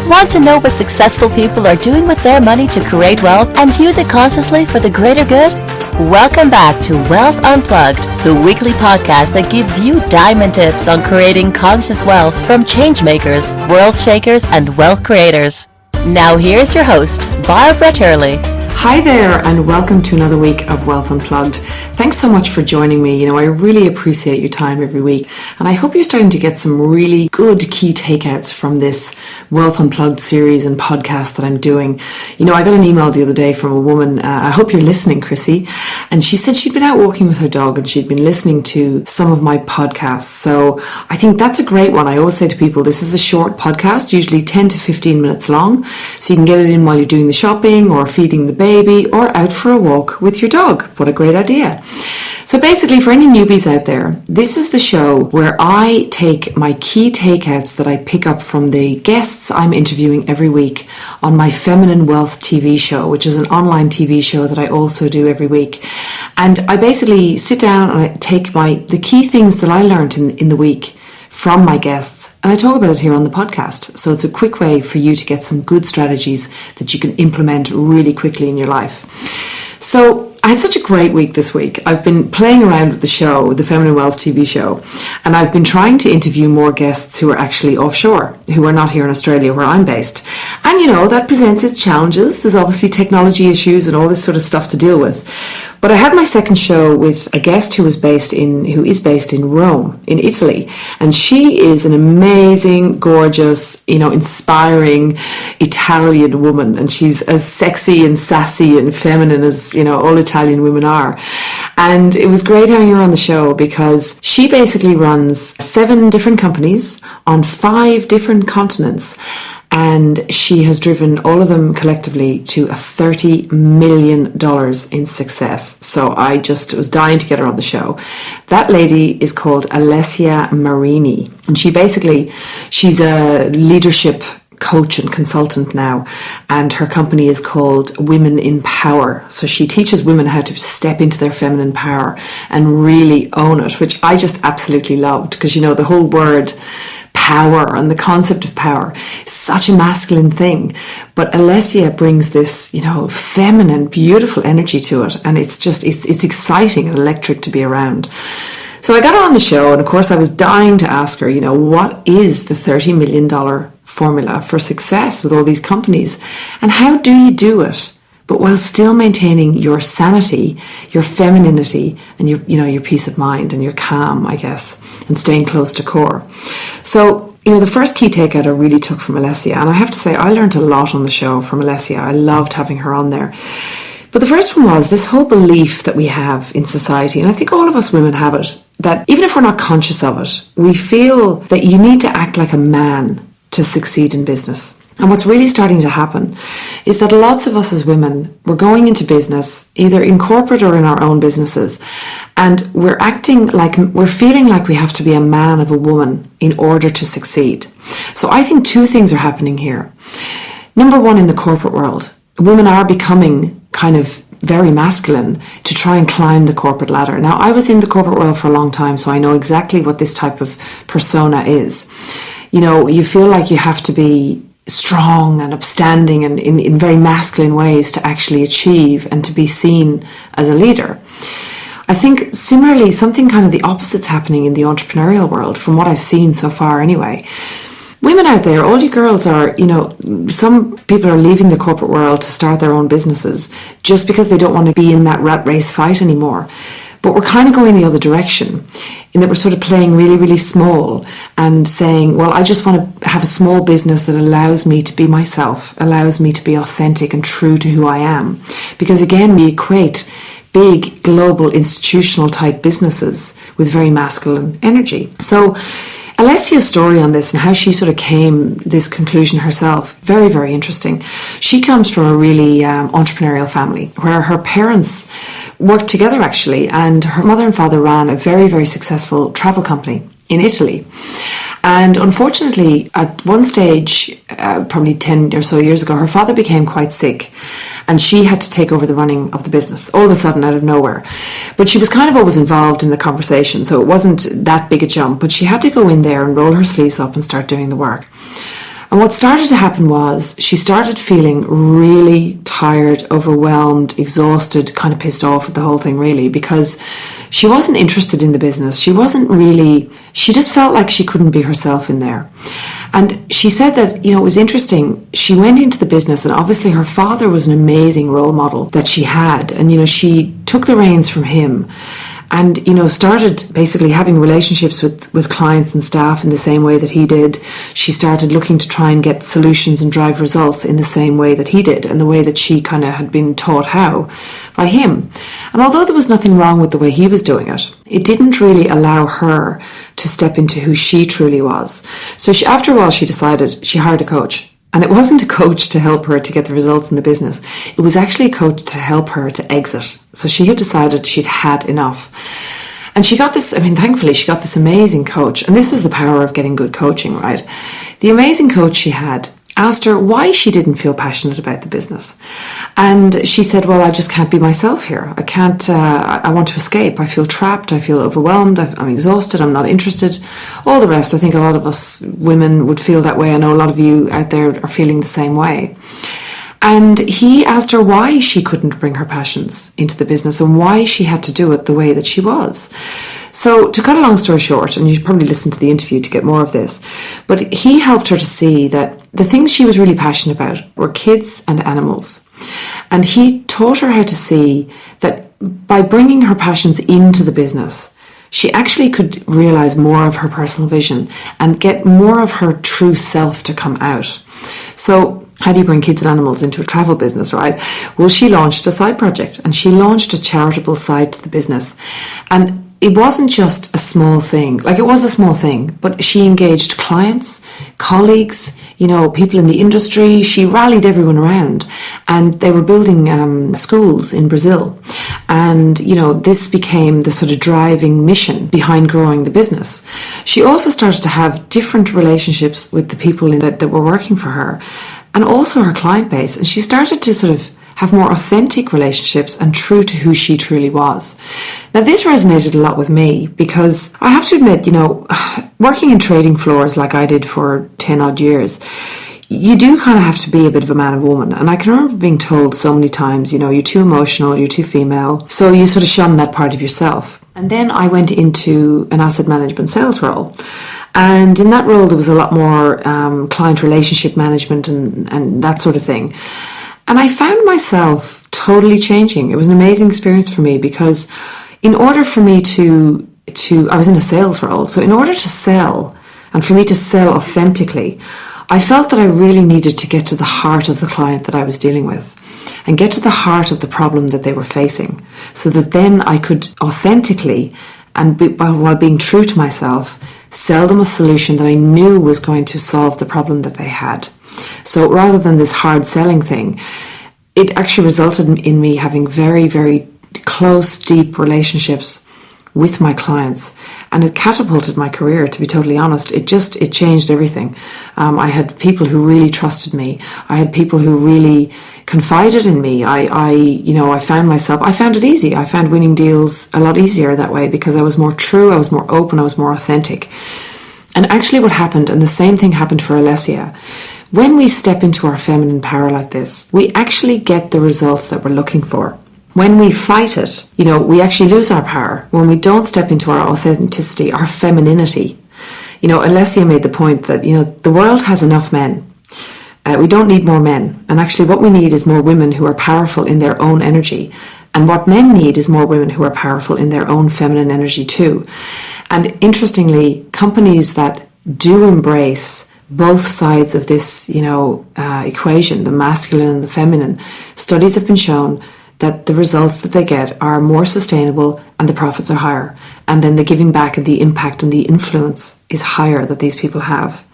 Want to know what successful people are doing with their money to create wealth and use it consciously for the greater good? Welcome back to Wealth Unplugged, the weekly podcast that gives you diamond tips on creating conscious wealth from changemakers, world shakers, and wealth creators. Now here's your host, Barbara Turley. Hi there, and welcome to another week of Wealth Unplugged. Thanks so much for joining me. I really appreciate your time every week, and I hope you're starting to get some really good key takeouts from this Wealth Unplugged series and podcast that I'm doing. I got an email the other day from a woman, I hope you're listening, Chrissy, and she said she'd been out walking with her dog and she'd been listening to some of my podcasts. So I think that's a great one. I always say to people, this is a short podcast, usually 10 to 15 minutes long, so you can get it in while you're doing the shopping or feeding the baby or out for a walk with your dog. What a great idea. So basically, for any newbies out there, this is the show where I take my key takeouts that I pick up from the guests I'm interviewing every week on my Feminine Wealth TV show, which is an online TV show that I also do every week. And I basically sit down and I take the key things that I learned in the week from my guests, and I talk about it here on the podcast. So it's a quick way for you to get some good strategies that you can implement really quickly in your life. So I had such a great week this week. I've been playing around with the show, the Feminine Wealth TV show, and I've been trying to interview more guests who are actually offshore, who are not here in Australia where I'm based. And that presents its challenges. There's obviously technology issues and all this sort of stuff to deal with. But I had my second show with a guest who is based in Rome, in Italy. And she is an amazing, gorgeous, inspiring Italian woman. And she's as sexy and sassy and feminine as, all Italian women are. And it was great having her on the show because she basically runs 7 different companies on 5 different continents. And she has driven all of them collectively to a $30 million in success. So I just was dying to get her on the show. That lady is called Alessia Marini. And she's a leadership coach and consultant now, and her company is called Women in Power. So she teaches women how to step into their feminine power and really own it, which I just absolutely loved because the whole word power and the concept of power is such a masculine thing, but Alessia brings this feminine, beautiful energy to it, and it's exciting and electric to be around. So I got her on the show, and of course I was dying to ask her, what is the $30 million formula for success with all these companies, and how do you do it, but while still maintaining your sanity, your femininity, and your peace of mind and your calm, I guess, and staying close to core. So, the first key takeout I really took from Alessia, and I have to say I learned a lot on the show from Alessia. I loved having her on there. But the first one was this whole belief that we have in society, and I think all of us women have it, that even if we're not conscious of it, we feel that you need to act like a man to succeed in business. And what's really starting to happen is that lots of us as women, we're going into business, either in corporate or in our own businesses, and we're feeling like we have to be a man of a woman in order to succeed. So I think 2 things are happening here. Number one, in the corporate world, women are becoming kind of very masculine to try and climb the corporate ladder. Now, I was in the corporate world for a long time, so I know exactly what this type of persona is. You feel like you have to be strong and upstanding and in very masculine ways to actually achieve and to be seen as a leader. I think similarly, something kind of the opposite's happening in the entrepreneurial world, from what I've seen so far anyway. Women out there, all you girls are, some people are leaving the corporate world to start their own businesses just because they don't want to be in that rat race fight anymore. But we're kind of going the other direction, in that we're sort of playing really, really small and saying, well, I just want to have a small business that allows me to be myself, allows me to be authentic and true to who I am. Because again, we equate big global institutional type businesses with very masculine energy. So Alessia's story on this and how she sort of came this conclusion herself, very, very interesting. She comes from a really entrepreneurial family where her parents worked together actually, and her mother and father ran a very, very successful travel company in Italy. And unfortunately, at one stage, probably 10 or so years ago, her father became quite sick and she had to take over the running of the business all of a sudden out of nowhere. But she was kind of always involved in the conversation, so it wasn't that big a jump, but she had to go in there and roll her sleeves up and start doing the work. And what started to happen was she started feeling really tired, overwhelmed, exhausted, kind of pissed off with the whole thing really, because she wasn't interested in the business. She just felt like she couldn't be herself in there. And she said that, it was interesting. She went into the business, and obviously her father was an amazing role model that she had. And, she took the reins from him and, started basically having relationships with clients and staff in the same way that he did. She started looking to try and get solutions and drive results in the same way that he did, and the way that she kind of had been taught how by him. And although there was nothing wrong with the way he was doing it, it didn't really allow her to step into who she truly was. So after a while, she decided she hired a coach. And it wasn't a coach to help her to get the results in the business. It was actually a coach to help her to exit. So she had decided she'd had enough. And she got this, thankfully she got this amazing coach. And this is the power of getting good coaching, right? The amazing coach she had asked her why she didn't feel passionate about the business. And she said, well, I just can't be myself here. I can't, I want to escape. I feel trapped. I feel overwhelmed. I'm exhausted. I'm not interested. All the rest. I think a lot of us women would feel that way. I know a lot of you out there are feeling the same way. And he asked her why she couldn't bring her passions into the business and why she had to do it the way that she was. So to cut a long story short, and you should probably listen to the interview to get more of this, but he helped her to see that the things she was really passionate about were kids and animals. And he taught her how to see that by bringing her passions into the business, she actually could realize more of her personal vision and get more of her true self to come out. So how do you bring kids and animals into a travel business, right? Well, she launched a side project, and she launched a charitable side to the business. And it wasn't just a small thing. Like, it was a small thing, but she engaged clients, colleagues, people in the industry. She rallied everyone around, and they were building schools in Brazil. And, this became the sort of driving mission behind growing the business. She also started to have different relationships with the people that were working for her, and also her client base. And she started to sort of have more authentic relationships and true to who she truly was. Now, this resonated a lot with me because I have to admit, working in trading floors like I did for 10 odd years, you do kind of have to be a bit of a man and woman. And I can remember being told so many times, you're too emotional, you're too female. So you sort of shun that part of yourself. And then I went into an asset management sales role. And in that role, there was a lot more client relationship management and that sort of thing. And I found myself totally changing. It was an amazing experience for me because in order for me I was in a sales role. So in order to sell, and for me to sell authentically, I felt that I really needed to get to the heart of the client that I was dealing with and get to the heart of the problem that they were facing, so that then I could authentically, while being true to myself, sell them a solution that I knew was going to solve the problem that they had. So rather than this hard selling thing, it actually resulted in me having very, very close, deep relationships with my clients, and it catapulted my career, to be totally honest. It changed everything. I had people who really trusted me. I had people who really confided in me. I found it easy. I found winning deals a lot easier that way because I was more true, I was more open, I was more authentic. And actually what happened, and the same thing happened for Alessia, when we step into our feminine power like this, we actually get the results that we're looking for. When we fight it, we actually lose our power. When we don't step into our authenticity, our femininity. Alessia made the point that, the world has enough men. We don't need more men. And actually what we need is more women who are powerful in their own energy. And what men need is more women who are powerful in their own feminine energy too. And interestingly, companies that do embrace both sides of this, equation, the masculine and the feminine, studies have been shown that the results that they get are more sustainable and the profits are higher. And then the giving back and the impact and the influence is higher that these people have.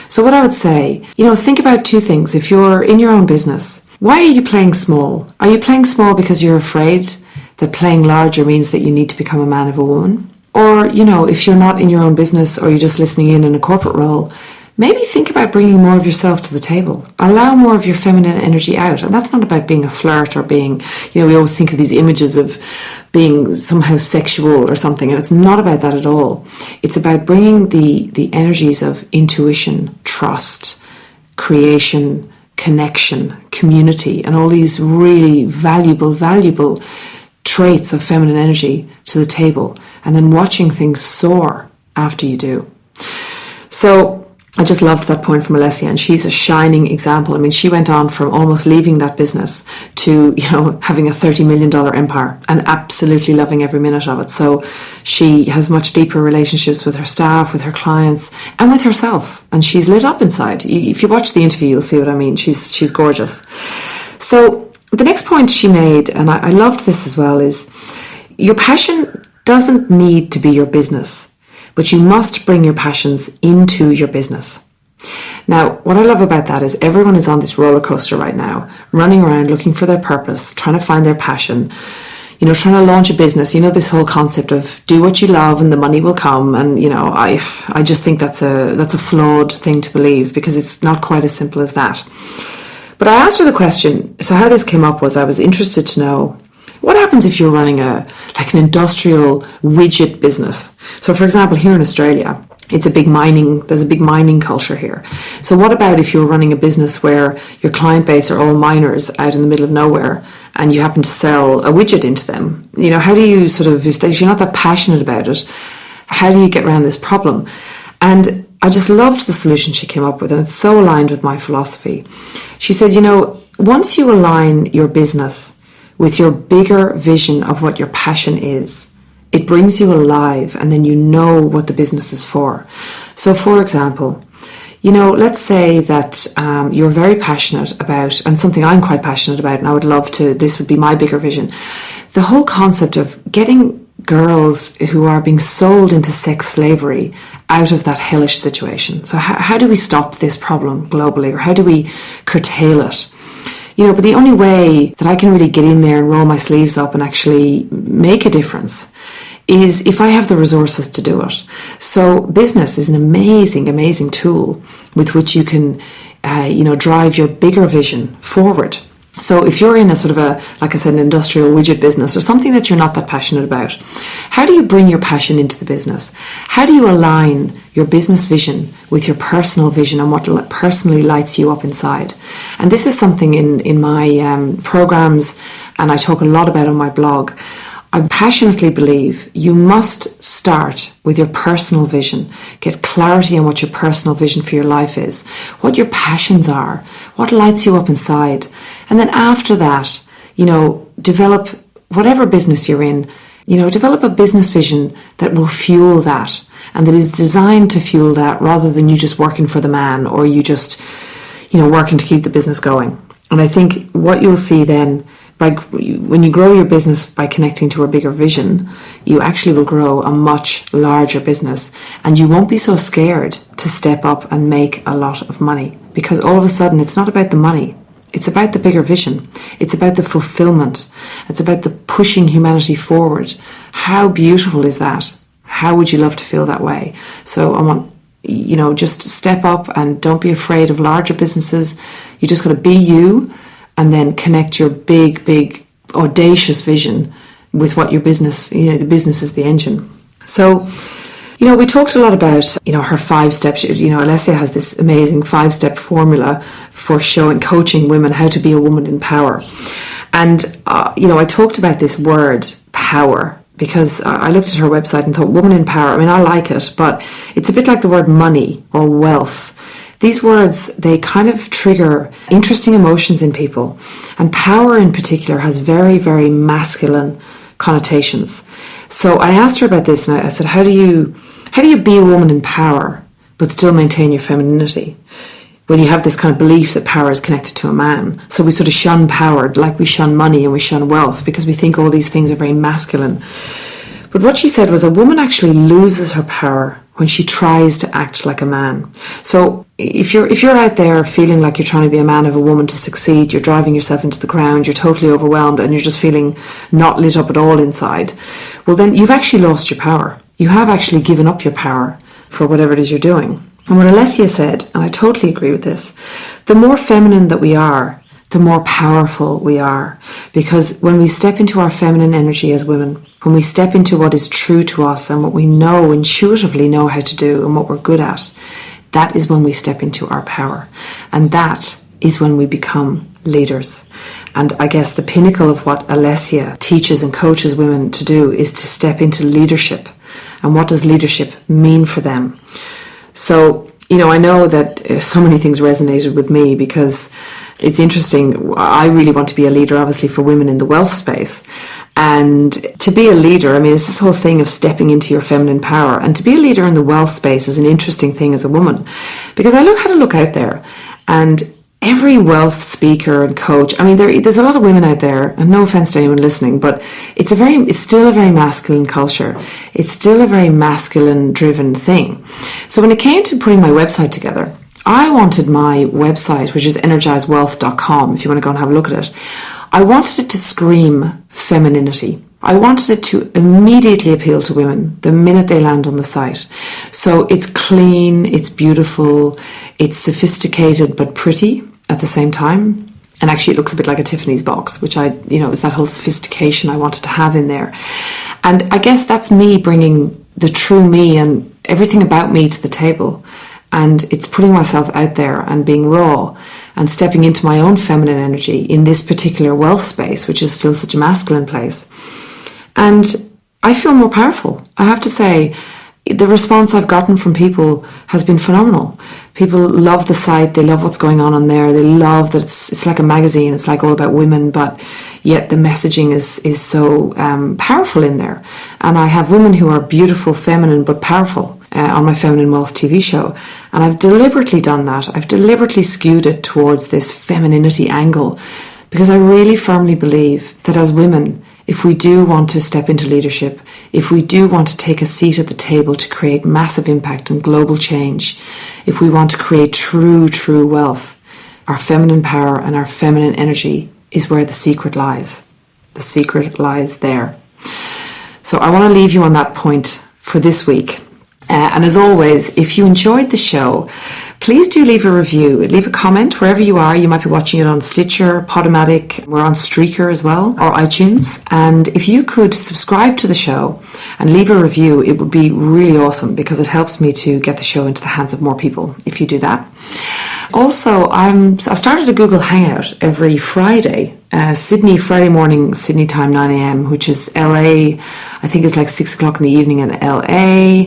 So what I would say, think about two things. If you're in your own business, why are you playing small? Are you playing small because you're afraid that playing larger means that you need to become a man or a woman? Or, if you're not in your own business or you're just listening in a corporate role, maybe think about bringing more of yourself to the table. Allow more of your feminine energy out. And that's not about being a flirt or being, we always think of these images of being somehow sexual or something. And it's not about that at all. It's about bringing the energies of intuition, trust, creation, connection, community, and all these really valuable traits of feminine energy to the table, and then watching things soar after you do. So I just loved that point from Alessia, and she's a shining example. I mean, she went on from almost leaving that business to, having a $30 million empire and absolutely loving every minute of it. So she has much deeper relationships with her staff, with her clients, and with herself. And she's lit up inside. If you watch the interview, you'll see what I mean. She's gorgeous. So the next point she made, and I loved this as well, is your passion doesn't need to be your business, but you must bring your passions into your business. Now, what I love about that is everyone is on this roller coaster right now, running around looking for their purpose, trying to find their passion, trying to launch a business. This whole concept of do what you love and the money will come. And, I just think that's a flawed thing to believe, because it's not quite as simple as that. But I asked her the question, so how this came up was I was interested to know, what happens if you're running an industrial widget business? So for example, here in Australia, there's a big mining culture here. So what about if you're running a business where your client base are all miners out in the middle of nowhere, and you happen to sell a widget into them? How do you if you're not that passionate about it, how do you get around this problem? And I just loved the solution she came up with, and it's so aligned with my philosophy. She said, once you align your business with your bigger vision of what your passion is, it brings you alive, and then you know what the business is for. So for example, let's say that you're very passionate about, and something I'm quite passionate about, and I would love to, this would be my bigger vision, the whole concept of getting girls who are being sold into sex slavery out of that hellish situation. So how do we stop this problem globally, or how do we curtail it? But the only way that I can really get in there and roll my sleeves up and actually make a difference is if I have the resources to do it. So business is an amazing tool with which you can, drive your bigger vision forward. So if you're in a like I said, an industrial widget business or something that you're not that passionate about, how do you bring your passion into the business? How do you align your business vision with your personal vision and what personally lights you up inside? And this is something in my programs, and I talk a lot about on my blog. I passionately believe you must start with your personal vision. Get clarity on what your personal vision for your life is, what your passions are, what lights you up inside. And then after that, develop whatever business you're in, develop a business vision that will fuel that and that is designed to fuel that, rather than you just working for the man, or you just, working to keep the business going. And I think what you'll see then, when you grow your business by connecting to a bigger vision, you actually will grow a much larger business, and you won't be so scared to step up and make a lot of money, because all of a sudden it's not about the money. It's about the bigger vision. It's about the fulfillment. It's about the pushing humanity forward. How beautiful is that? How would you love to feel that way? So I want, just step up and don't be afraid of larger businesses. You just got to be you, and then connect your big, audacious vision with what your business, the business is the engine. So, we talked a lot about, her 5 steps. Alessia has this amazing 5-step formula for coaching women how to be a woman in power. And, I talked about this word power, because I looked at her website and thought, woman in power, I like it, but it's a bit like the word money or wealth. These words, they kind of trigger interesting emotions in people. And power in particular has very, very masculine connotations. So I asked her about this, and I said, how do you be a woman in power but still maintain your femininity when you have this kind of belief that power is connected to a man? So we sort of shun power like we shun money and we shun wealth, because we think all these things are very masculine. But what she said was a woman actually loses her power when she tries to act like a man. So if you're out there feeling like you're trying to be a man of a woman to succeed, you're driving yourself into the ground, you're totally overwhelmed, and you're just feeling not lit up at all inside, well then you've actually lost your power. You have actually given up your power for whatever it is you're doing. And what Alessia said, and I totally agree with this, the more feminine that we are, the more powerful we are. Because when we step into our feminine energy as women, when we step into what is true to us and what we intuitively know how to do and what we're good at, that is when we step into our power. And that is when we become leaders. And I guess the pinnacle of what Alessia teaches and coaches women to do is to step into leadership. And what does leadership mean for them? So, I know that so many things resonated with me because it's interesting. I really want to be a leader, obviously, for women in the wealth space. And to be a leader, it's this whole thing of stepping into your feminine power. And to be a leader in the wealth space is an interesting thing as a woman, because I had to look out there, and every wealth speaker and coach, there's a lot of women out there, and no offense to anyone listening, but it's still a very masculine culture. It's still a very masculine driven thing. So when it came to putting my website together, I wanted my website, which is energizewealth.com, if you want to go and have a look at it, I wanted it to scream femininity. I wanted it to immediately appeal to women the minute they land on the site. So it's clean, it's beautiful, it's sophisticated but pretty at the same time. And actually it looks a bit like a Tiffany's box, which is that whole sophistication I wanted to have in there. And I guess that's me bringing the true me and everything about me to the table. And it's putting myself out there and being raw and stepping into my own feminine energy in this particular wealth space, which is still such a masculine place. And I feel more powerful. I have to say, the response I've gotten from people has been phenomenal. People love the site. They love what's going on there. They love that it's like a magazine. It's like all about women, but yet the messaging is so powerful in there. And I have women who are beautiful, feminine, but powerful on my Feminine Wealth TV show. And I've deliberately done that. I've deliberately skewed it towards this femininity angle, because I really firmly believe that as women, if we do want to step into leadership, if we do want to take a seat at the table to create massive impact and global change, if we want to create true wealth, our feminine power and our feminine energy is where the secret lies. The secret lies there. So I want to leave you on that point for this week. And as always, if you enjoyed the show, please do leave a review. Leave a comment wherever you are. You might be watching it on Stitcher, Podomatic. We're on Streaker as well, or iTunes. And if you could subscribe to the show and leave a review, it would be really awesome, because it helps me to get the show into the hands of more people if you do that. Also, I've started a Google Hangout every Friday. Friday morning, Sydney time, 9 a.m, which is LA. I think it's like 6 o'clock in the evening in LA,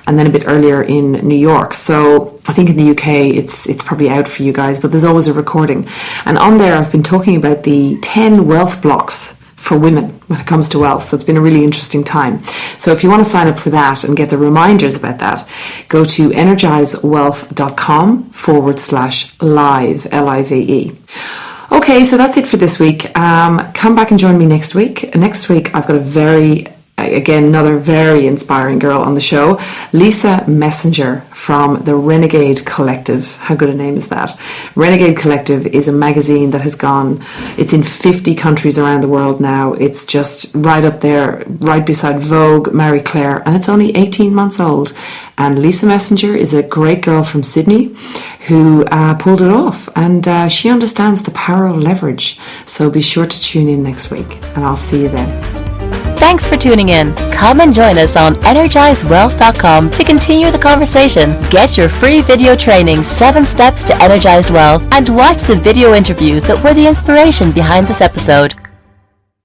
and then a bit earlier in New York. So I think in the UK it's probably out for you guys, but there's always a recording. And on there I've been talking about the 10 wealth blocks for women when it comes to wealth. So it's been a really interesting time. So if you want to sign up for that and get the reminders about that, go to energizewealth.com/live, Live. Okay, so that's it for this week. Come back and join me next week. Next week, I've got another very inspiring girl on the show, Lisa Messenger from the Renegade Collective. How good a name is that? Renegade Collective is a magazine that it's in 50 countries around the world now. It's just right up there, right beside Vogue, Marie Claire, and it's only 18 months old. And Lisa Messenger is a great girl from Sydney who pulled it off, and she understands the power of leverage. So be sure to tune in next week, and I'll see you then. Thanks for tuning in. Come and join us on energizewealth.com to continue the conversation. Get your free video training, 7 Steps to Energized Wealth, and watch the video interviews that were the inspiration behind this episode.